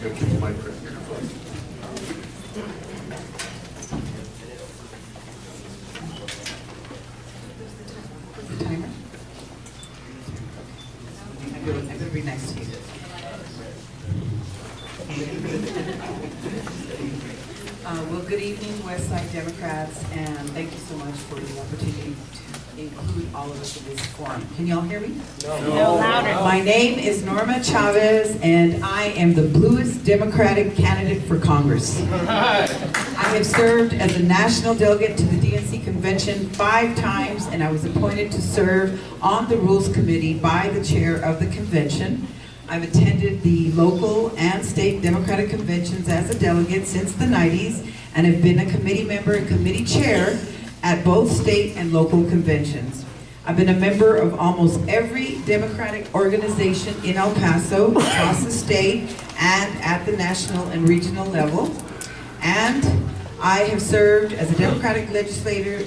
got your mic right here. The timer? I'm going to be next to you. Well, good evening, Westside Democrats, and thank you so much for the opportunity to include all of us in this forum. Can y'all hear me? No, louder. My name is Norma Chavez, and I am the bluest Democratic candidate for Congress. I have served as a national delegate to the DNC convention 5 times, and I was appointed to serve on the Rules Committee by the chair of the convention. I've attended the local and state Democratic conventions as a delegate since the 90s, and have been a committee member and committee chair at both state and local conventions. I've been a member of almost every Democratic organization in El Paso, across the state, and at the national and regional level. And I have served as a Democratic legislator,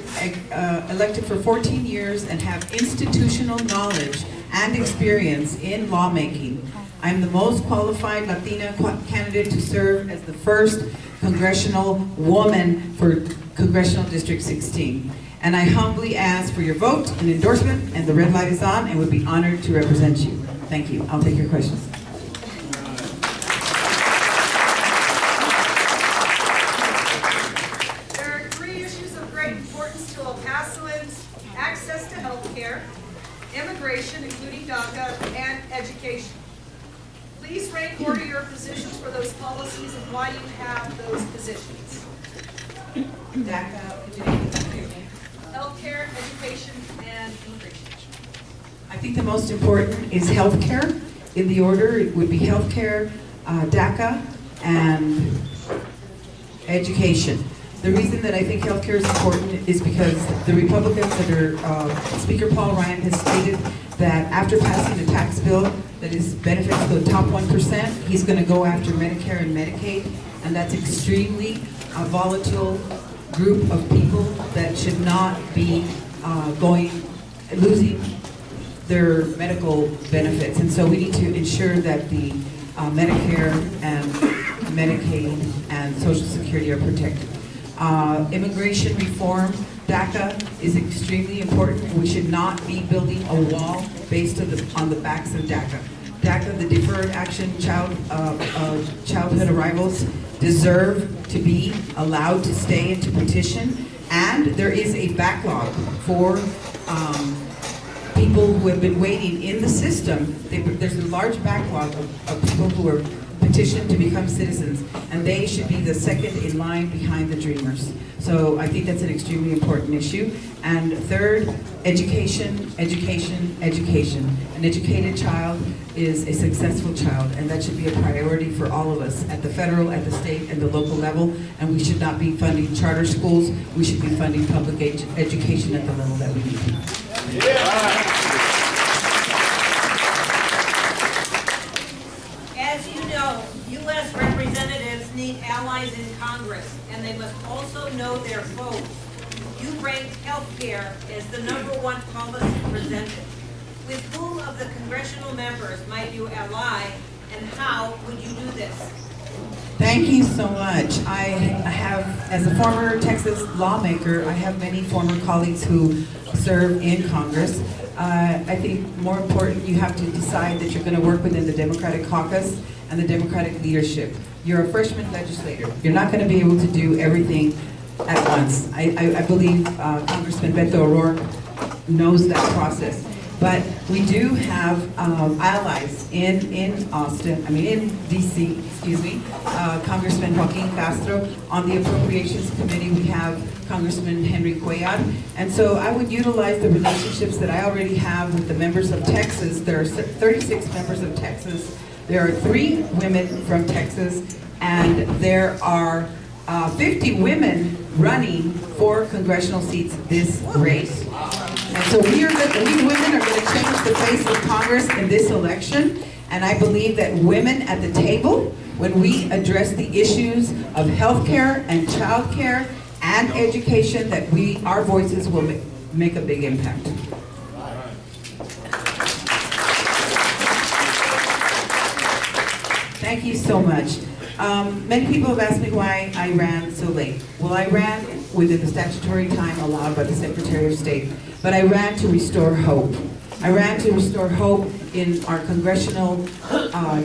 elected for 14 years, and have institutional knowledge and experience in lawmaking. I'm the most qualified Latina candidate to serve as the first congressional woman for Congressional District 16. And I humbly ask for your vote and endorsement, and the red light is on, and would be honored to represent you. Thank you. I'll take your questions. There are 3 issues of great importance to El Pasoans: access to health care, immigration, including DACA, and education. Please rank order your positions for those policies and why you have those positions. DACA, could you name the country again? Health care, education, and immigration. I think the most important is health care. In the order, it would be health care, DACA, and education. The reason that I think health care is important is because the Republicans under Speaker Paul Ryan has stated that after passing a tax bill that is benefits the top 1%, he's going to go after Medicare and Medicaid, and that's extremely volatile group of people that should not be losing their medical benefits. And so we need to ensure that the Medicare and Medicaid and Social Security are protected. Immigration reform, DACA, is extremely important. We should not be building a wall based on the backs of DACA. DACA, the Deferred Action Childhood Arrivals, deserve to be allowed to stay and to petition. And there is a backlog for people who have been waiting in the system. There's a large backlog of people who are petitioned to become citizens, and they should be the second in line behind the Dreamers. So I think that's an extremely important issue. And third, education, education, education. An educated child is a successful child, and that should be a priority for all of us at the federal, at the state, and the local level. And we should not be funding charter schools. We should be funding public education at the level that we need. As you know, U.S. representatives need allies in Congress, and they must also know their foes. You ranked health care as the #1 policy presented. With whom of the congressional members might you ally, and how would you do this? Thank you so much. I have, as a former Texas lawmaker, I have many former colleagues who serve in Congress. I think more important, you have to decide that you're going to work within the Democratic caucus and the Democratic leadership. You're a freshman legislator. You're not going to be able to do everything at once. I believe Congressman Beto O'Rourke knows that process. But we do have allies in DC, excuse me, Congressman Joaquin Castro. On the Appropriations Committee, we have Congressman Henry Cuellar. And so I would utilize the relationships that I already have with the members of Texas. There are 36 members of Texas. There are 3 women from Texas, and there are 50 women running for congressional seats this race. And so we women are going to change the face of Congress in this election, and I believe that women at the table, when we address the issues of health care and child care and education, that our voices will make a big impact. Thank you so much. Many people have asked me why I ran so late. Well, I ran within the statutory time allowed by the Secretary of State, but I ran to restore hope. I ran to restore hope in our congressional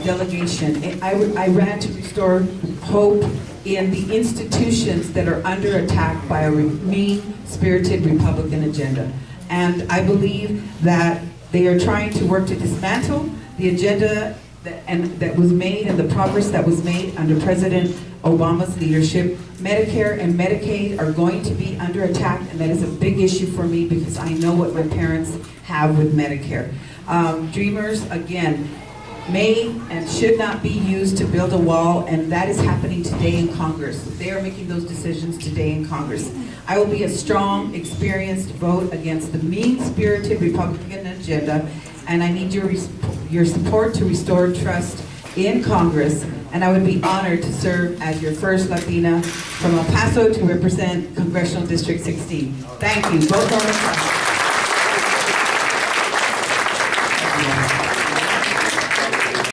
delegation. I ran to restore hope in the institutions that are under attack by a mean-spirited Republican agenda. And I believe that they are trying to work to dismantle the agenda that was made and the progress that was made under President Obama's leadership. Medicare and Medicaid are going to be under attack, and that is a big issue for me because I know what my parents have with Medicare. Dreamers, again, may and should not be used to build a wall, and that is happening today in Congress. They are making those decisions today in Congress. I will be a strong, experienced vote against the mean-spirited Republican agenda, and I need your support to restore trust in Congress, and I would be honored to serve as your first Latina from El Paso to represent Congressional District 16. Thank you. Vote Norma Chavez.